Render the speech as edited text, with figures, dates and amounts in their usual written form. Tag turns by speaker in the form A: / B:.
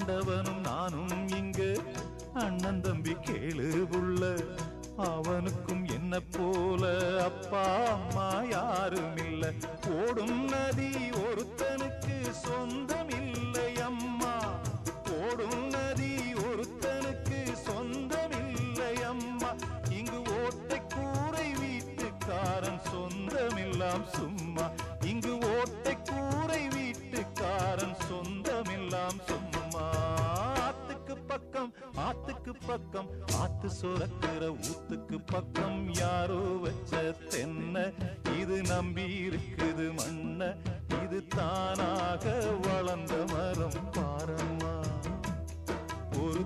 A: ஆண்டவனும் நானும் இங்கு அண்ணன் தம்பி கேளு புள்ள. அவனுக்கும் என்ன போல அப்பா அம்மா யாரும் இல்ல. ஓடும் நதி ஒருத்தனுக்கு சொந்தம் இல்லை அம்மா. ஓடும் நதி ஒருத்தனுக்கு சொந்தம் இல்லை அம்மா. இங்கு ஓட்டை கூரை வீட்டுக்காரன் சொந்தமில்லாம் சும்மா. இங்கு ஓட்டை கூரை வீட்டுக்காரன் சொந்தமில்லாம் சும்மா. ஆத்துக்கு பக்கம் ஆத்துக்கு பக்கம் ஆத்து சுரக்கிற ஊத்துக்கு பக்கம் யாரோ வச்ச தென்ன. இது நம்பி இருக்குது மண்ண. இது தானாக வளர்ந்த மரம் பாரம்மா. ஒரு